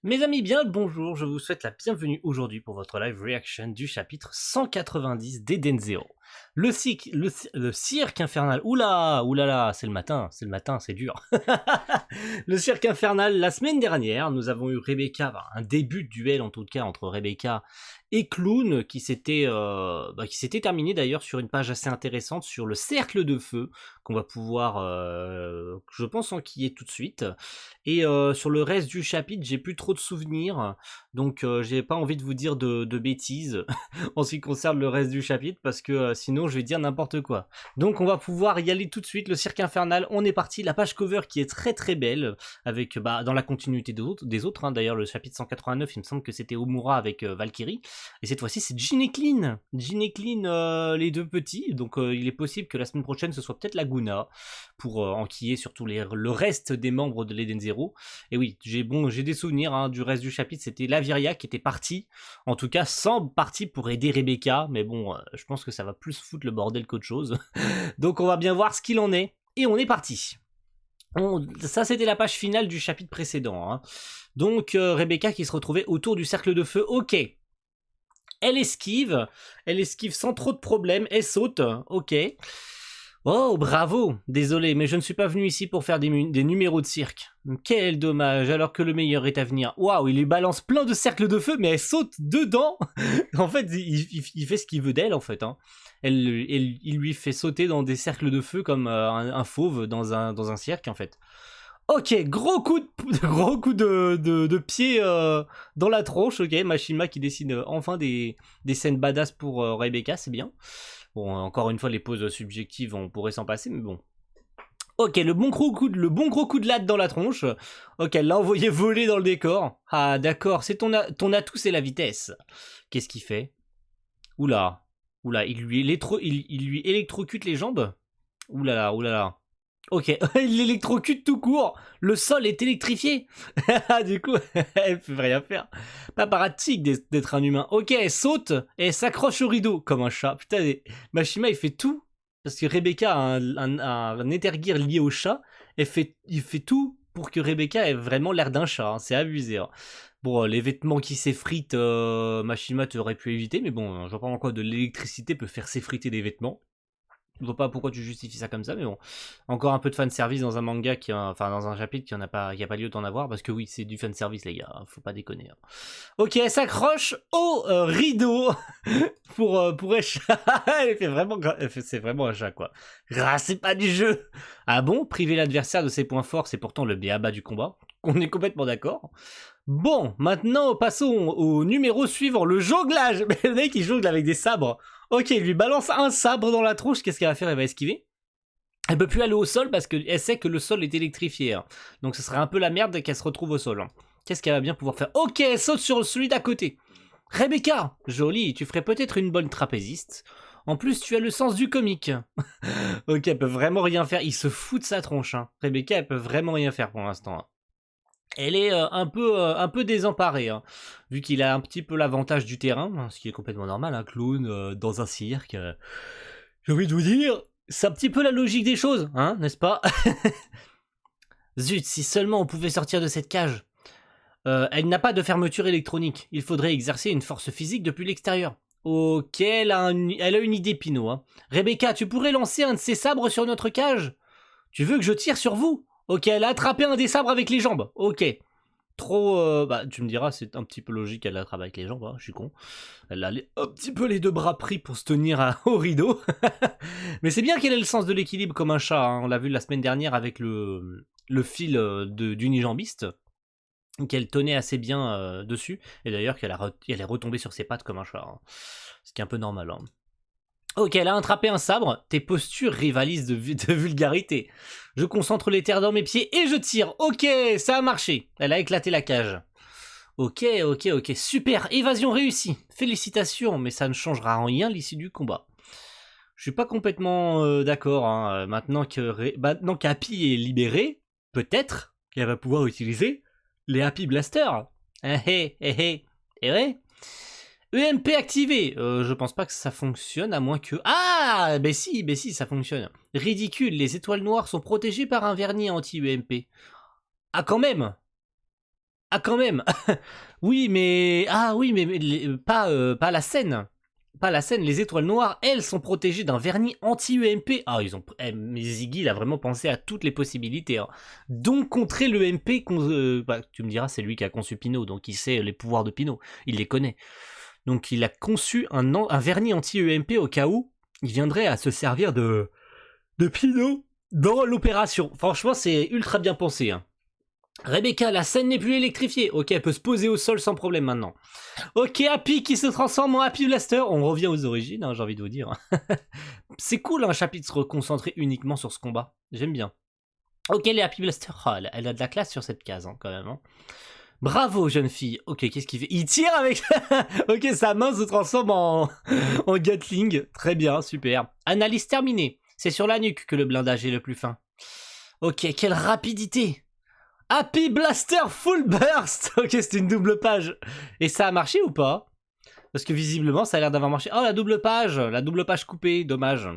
Mes amis, bien le bonjour, je vous souhaite la bienvenue aujourd'hui pour votre live reaction du chapitre 190 d'Eden Zero. Le cirque infernal, oulala, c'est le matin, c'est dur. Le cirque infernal, la semaine dernière, nous avons eu Rebecca, un début de duel en tout cas entre Rebecca et Clown qui s'était terminé d'ailleurs sur une page assez intéressante sur le cercle de feu qu'on va pouvoir, je pense, enquiller tout de suite. Et sur le reste du chapitre, j'ai plus trop de souvenirs, donc j'ai pas envie de vous dire de bêtises en ce qui concerne le reste du chapitre, parce que sinon je vais dire n'importe quoi. Donc on va pouvoir y aller tout de suite, le cirque infernal, on est parti, la page cover qui est très très belle, avec dans la continuité des autres, d'ailleurs le chapitre 189, il me semble que c'était Omura avec Valkyrie, et cette fois-ci c'est Jin et Clean, les deux petits, donc il est possible que la semaine prochaine ce soit peut-être Laguna, pour enquiller sur le reste des membres de l'Eden Zero. Et oui, j'ai des souvenirs du reste du chapitre, c'était Laviria qui était partie, en tout cas sans partie pour aider Rebecca, mais bon, je pense que ça va plus foutre le bordel qu'autre chose. Donc on va bien voir ce qu'il en est, et on est parti. Ça c'était la page finale du chapitre précédent. Donc Rebecca qui se retrouvait autour du cercle de feu, ok. Elle esquive sans trop de problèmes, elle saute, ok. Oh, bravo! Désolé, mais je ne suis pas venu ici pour faire des numéros de cirque. Quel dommage, alors que le meilleur est à venir. Waouh, il lui balance plein de cercles de feu, mais elle saute dedans. En fait, il fait ce qu'il veut d'elle, en fait. Il lui fait sauter dans des cercles de feu comme un fauve dans un cirque, en fait. Ok, gros coup de pied dans la tronche, ok. Mashima qui dessine enfin des scènes badass pour Rebecca, c'est bien. Bon, encore une fois, les poses subjectives, on pourrait s'en passer, mais bon. Ok, le bon gros coup de latte dans la tronche. Ok, elle l'a envoyé voler dans le décor. Ah, d'accord, c'est ton atout, c'est la vitesse. Qu'est-ce qu'il fait? Oula, il lui électrocute les jambes. Oulala. Ok, il l'électrocute tout court. Le sol est électrifié. Du coup, elle peut rien faire. Pas pratique d'être un humain. Ok, elle saute et elle s'accroche au rideau comme un chat. Putain, Mashima, il fait tout. Parce que Rebecca a un éthergear lié au chat. Il fait tout pour que Rebecca ait vraiment l'air d'un chat. C'est abusé. Bon, les vêtements qui s'effritent, Mashima t'aurais pu éviter. Mais bon, je vois pas en quoi de l'électricité peut faire s'effriter des vêtements. Je vois pas pourquoi tu justifies ça comme ça, mais bon. Encore un peu de fanservice dans un manga, dans un chapitre qui n'a pas lieu d'en avoir, parce que oui, c'est du fanservice, les gars, faut pas déconner. Ok, elle s'accroche au rideau pour chat. C'est vraiment un chat, quoi. C'est pas du jeu. Ah bon, priver l'adversaire de ses points forts, c'est pourtant le béaba du combat. On est complètement d'accord. Bon, maintenant, passons au numéro suivant, le jonglage. Mais le mec, il jongle avec des sabres. Ok, il lui balance un sabre dans la tronche, qu'est-ce qu'elle va faire? Elle va esquiver. Elle peut plus aller au sol parce qu'elle sait que le sol est électrifié. Donc ce serait un peu la merde qu'elle se retrouve au sol. Qu'est-ce qu'elle va bien pouvoir faire? Ok, elle saute sur celui d'à côté. Rebecca, jolie, tu ferais peut-être une bonne trapéziste. En plus, tu as le sens du comique. Ok, elle peut vraiment rien faire. Il se fout de sa tronche. Rebecca, elle peut vraiment rien faire pour l'instant. Elle est un peu désemparée, vu qu'il a un petit peu l'avantage du terrain, ce qui est complètement normal, un clown dans un cirque. J'ai envie de vous dire, c'est un petit peu la logique des choses, n'est-ce pas? Zut, si seulement on pouvait sortir de cette cage. Elle n'a pas de fermeture électronique, il faudrait exercer une force physique depuis l'extérieur. Ok, elle a une idée, Pinot. Rebecca, tu pourrais lancer un de ces sabres sur notre cage? Tu veux que je tire sur vous? Ok, elle a attrapé un des sabres avec les jambes. Ok. Trop... tu me diras, c'est un petit peu logique, elle l'attrape avec les jambes, je suis con. Elle a un petit peu les deux bras pris pour se tenir au rideau. Mais c'est bien qu'elle ait le sens de l'équilibre comme un chat. On l'a vu la semaine dernière avec le fil d'unijambiste, qu'elle tenait assez bien dessus. Et d'ailleurs, qu'elle est retombée sur ses pattes comme un chat. Ce qui est un peu normal. Ok, elle a attrapé un sabre, tes postures rivalisent de vulgarité. Je concentre les terres dans mes pieds et je tire. Ok, ça a marché. Elle a éclaté la cage. Ok, super, évasion réussie. Félicitations, mais ça ne changera en rien l'issue du combat. Je suis pas complètement d'accord. Maintenant qu'Happy est libérée, peut-être qu'elle va pouvoir utiliser les Happy Blasters. Eh ouais. EMP activé. Je pense pas que ça fonctionne à moins que... Ah, ben si, ça fonctionne. Ridicule, les étoiles noires sont protégées par un vernis anti-EMP. Ah, quand même. Ah, quand même. Oui, mais... Ah oui, mais pas la scène. Pas la scène. Les étoiles noires, elles, sont protégées d'un vernis anti-EMP. Ah, ils ont... mais Ziggy, il a vraiment pensé à toutes les possibilités. Hein. Donc, contrer l'EMP... Bah, tu me diras, c'est lui qui a conçu Pinot, donc il sait les pouvoirs de Pinot. Il les connaît. Donc, il a conçu un vernis anti-EMP au cas où il viendrait à se servir de Pinot dans l'opération. Franchement, c'est ultra bien pensé. Hein. Rebecca, la scène n'est plus électrifiée. Ok, elle peut se poser au sol sans problème maintenant. Ok, Happy qui se transforme en Happy Blaster. On revient aux origines, hein, j'ai envie de vous dire. C'est cool un chapitre concentré uniquement sur ce combat. J'aime bien. Ok, les Happy Blaster. Oh, elle a de la classe sur cette case, hein, quand même. Hein. Bravo, jeune fille. Ok, qu'est-ce qu'il fait? Il tire avec... Ok, sa main se transforme en Gatling. Très bien, super. Analyse terminée. C'est sur la nuque que le blindage est le plus fin. Ok, quelle rapidité! Happy Blaster Full Burst. Ok, c'était une double page. Et ça a marché ou pas? Parce que visiblement, ça a l'air d'avoir marché. Oh, la double page coupée, dommage.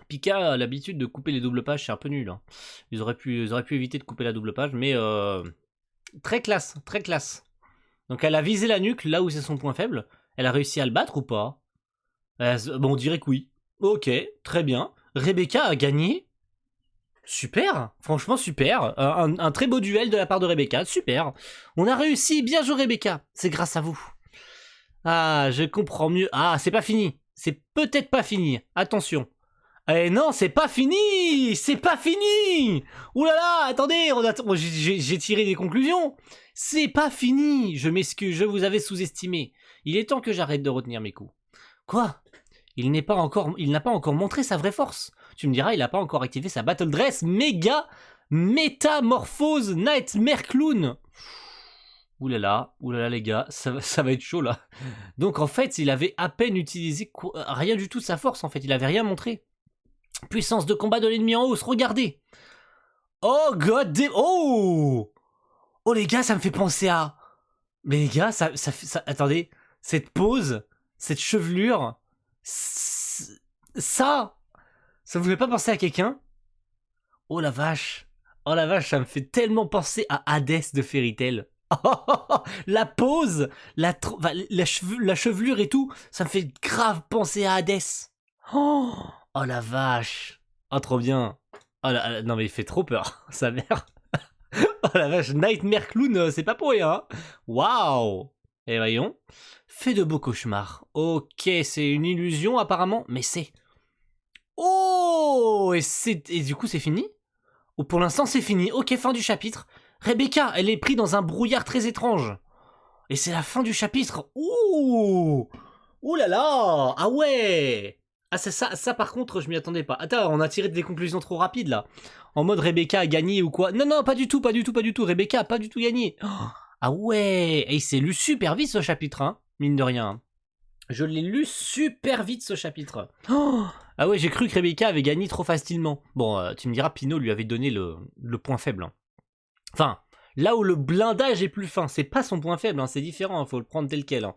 Pika a l'habitude de couper les doubles pages, c'est un peu nul. Hein. Ils auraient pu éviter de couper la double page, mais très classe, très classe. Donc elle a visé la nuque, là où c'est son point faible. Elle a réussi à le battre ou pas? Bon, on dirait que oui. Ok, très bien. Rebecca a gagné. Super, franchement super. Un très beau duel de la part de Rebecca, super. On a réussi, bien joué Rebecca. C'est grâce à vous. Ah, je comprends mieux. Ah, c'est pas fini. C'est peut-être pas fini. Attention. Eh non, c'est pas fini. C'est pas fini. Ouh là là, attendez, j'ai tiré des conclusions. C'est pas fini. Je m'excuse, je vous avais sous-estimé. Il est temps que j'arrête de retenir mes coups. Quoi? Il n'a pas encore montré sa vraie force. Tu me diras, il n'a pas encore activé sa Battle Dress méga métamorphose Nightmare Clown. Oulala, les gars, ça va être chaud là. Donc en fait, il avait à peine utilisé rien du tout de sa force en fait, il avait rien montré. Puissance de combat de l'ennemi en hausse, regardez. Oh god damn, oh les gars, ça me fait penser à... Mais les gars, ça attendez, cette pose, cette chevelure, ça vous fait pas penser à quelqu'un? Oh la vache, ça me fait tellement penser à Hadès de Fairy Tail. La pose, la chevelure et tout, ça me fait grave penser à Hadès. Oh la vache. Oh trop bien. Oh non mais il fait trop peur, sa mère. Oh la vache, Nightmare Clown, c'est pas pour rien. Hein. Waouh. Et voyons. Fait de beaux cauchemars. Ok, c'est une illusion apparemment, mais c'est... Oh et du coup c'est fini? Ou pour l'instant c'est fini. Ok, fin du chapitre. Rebecca, elle est prise dans un brouillard très étrange. Et c'est la fin du chapitre. Ouh. Ouh là là. Ah ouais. Ah ça par contre je m'y attendais pas. Attends, on a tiré des conclusions trop rapides là. En mode Rebecca a gagné ou quoi? Non, pas du tout. Rebecca a pas du tout gagné. Oh, ah ouais. Et il s'est lu super vite ce chapitre, hein, mine de rien. Je l'ai lu super vite ce chapitre. Oh ah ouais, j'ai cru que Rebecca avait gagné trop facilement. Bon, tu me diras, Pinot lui avait donné le point faible. Hein. Enfin, là où le blindage est plus fin, c'est pas son point faible, hein, c'est différent, faut le prendre tel quel. Hein.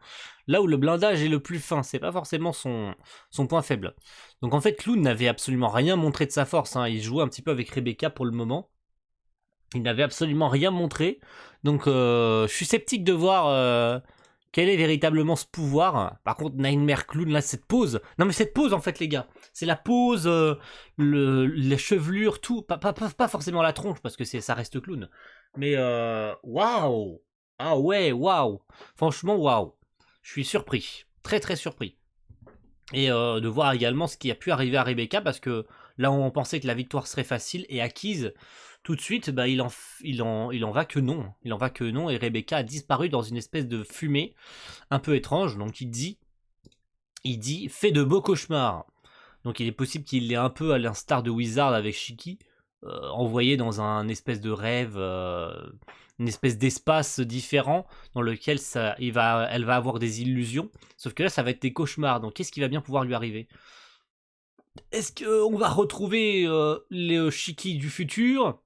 Là où le blindage est le plus fin, c'est pas forcément son point faible. Donc en fait, Clown n'avait absolument rien montré de sa force. Hein. Il jouait un petit peu avec Rebecca pour le moment. Il n'avait absolument rien montré. Donc je suis sceptique de voir... quel est véritablement ce pouvoir? Par contre, Nightmare Clown, là, cette pose. Non, mais cette pose, en fait, les gars. C'est la pose, la chevelure, tout. Pas forcément la tronche, parce que ça reste Clown. Mais, waouh! Ah ouais, waouh! Franchement, waouh! Je suis surpris. Très, très surpris. Et de voir également ce qui a pu arriver à Rebecca, parce que là où on pensait que la victoire serait facile et acquise, tout de suite, bah, il en va que non. Il en va que non, et Rebecca a disparu dans une espèce de fumée un peu étrange. Donc il dit, fait de beaux cauchemars. Donc il est possible qu'il l'ait un peu à l'instar de Wizard avec Shiki, envoyé dans un espèce de rêve, une espèce d'espace différent dans lequel elle va avoir des illusions. Sauf que là, ça va être des cauchemars. Donc qu'est-ce qui va bien pouvoir lui arriver? Est-ce qu'on va retrouver les Shiki du futur?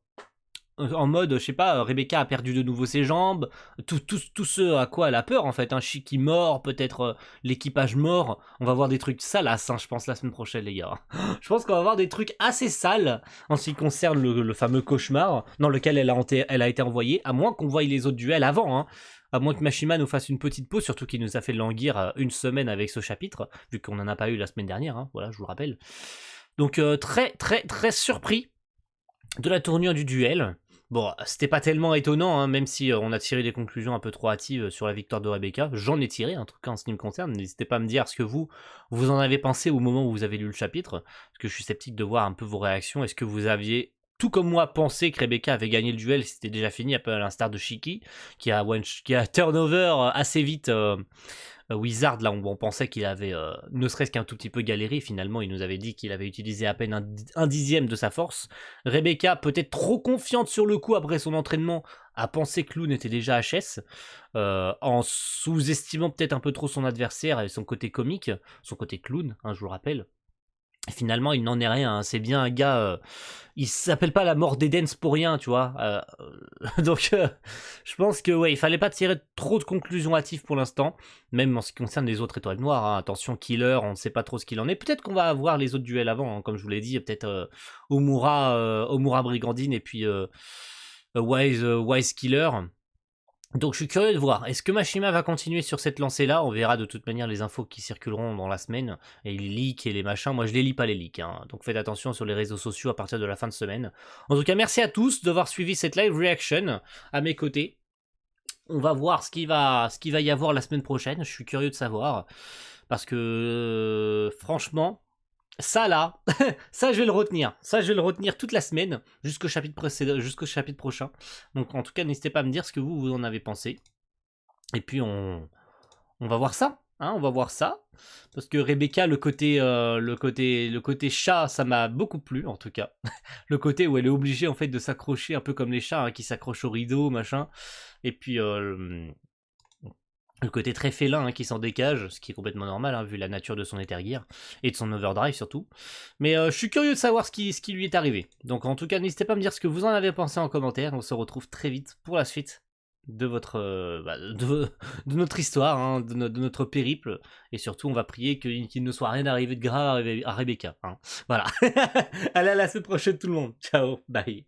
en mode, je sais pas, Rebecca a perdu de nouveau ses jambes, tout ce à quoi elle a peur en fait, un Shiki mort, peut-être l'équipage mort, on va voir des trucs salaces, hein, je pense, la semaine prochaine les gars. Je pense qu'on va voir des trucs assez sales en ce qui concerne le fameux cauchemar dans lequel elle a été envoyée, à moins qu'on voie les autres duels avant, hein. À moins que Mashima nous fasse une petite pause, surtout qu'il nous a fait languir une semaine avec ce chapitre, vu qu'on n'en a pas eu la semaine dernière, hein, voilà, je vous le rappelle. Donc très surpris de la tournure du duel. Bon, c'était pas tellement étonnant, hein, même si on a tiré des conclusions un peu trop hâtives sur la victoire de Rebecca. J'en ai tiré, en tout cas en ce qui me concerne. N'hésitez pas à me dire ce que vous en avez pensé au moment où vous avez lu le chapitre, parce que je suis sceptique de voir un peu vos réactions. Est-ce que vous aviez, tout comme moi, pensé que Rebecca avait gagné le duel, c'était déjà fini, un peu à l'instar de Shiki, qui a turnover assez vite Wizard, là où on pensait qu'il avait ne serait-ce qu'un tout petit peu galéré, finalement il nous avait dit qu'il avait utilisé à peine un dixième de sa force. Rebecca, peut-être trop confiante sur le coup après son entraînement, a pensé que Loon était déjà HS, en sous-estimant peut-être un peu trop son adversaire et son côté comique, son côté clown, hein, je vous le rappelle. Finalement, il n'en est rien, hein. C'est bien un gars, il s'appelle pas la mort d'Eden pour rien, tu vois. Donc, je pense que ouais, il fallait pas tirer trop de conclusions hâtives pour l'instant, même en ce qui concerne les autres étoiles noires, hein. Attention, Killer, on ne sait pas trop ce qu'il en est. Peut-être qu'on va avoir les autres duels avant, hein, comme je vous l'ai dit, peut-être Omura Brigandine et puis Wise Killer. Donc je suis curieux de voir, est-ce que Mashima va continuer sur cette lancée-là? On verra de toute manière les infos qui circuleront dans la semaine, et les leaks et les machins, moi je les lis pas les leaks, hein. Donc faites attention sur les réseaux sociaux à partir de la fin de semaine. En tout cas, merci à tous d'avoir suivi cette live reaction à mes côtés. On va voir ce qu'il va y avoir la semaine prochaine, je suis curieux de savoir, parce que franchement, ça là, ça je vais le retenir. Ça je vais le retenir toute la semaine jusqu'au chapitre prochain. Donc en tout cas, n'hésitez pas à me dire ce que vous en avez pensé. Et puis on va voir ça. Hein, on va voir ça. Parce que Rebecca, le côté chat, ça m'a beaucoup plu en tout cas. Le côté où elle est obligée en fait de s'accrocher un peu comme les chats, hein, qui s'accrochent au rideau, machin. Et puis le côté très félin, hein, qui s'en dégage, ce qui est complètement normal, hein, vu la nature de son Ethergear, et de son Overdrive surtout. Mais je suis curieux de savoir ce qui lui est arrivé. Donc en tout cas, n'hésitez pas à me dire ce que vous en avez pensé en commentaire. On se retrouve très vite pour la suite de votre de notre histoire, hein, de notre périple. Et surtout, on va prier qu'il ne soit rien arrivé de grave à Rebecca. Hein. Voilà. Allez, à la semaine prochaine tout le monde. Ciao, bye.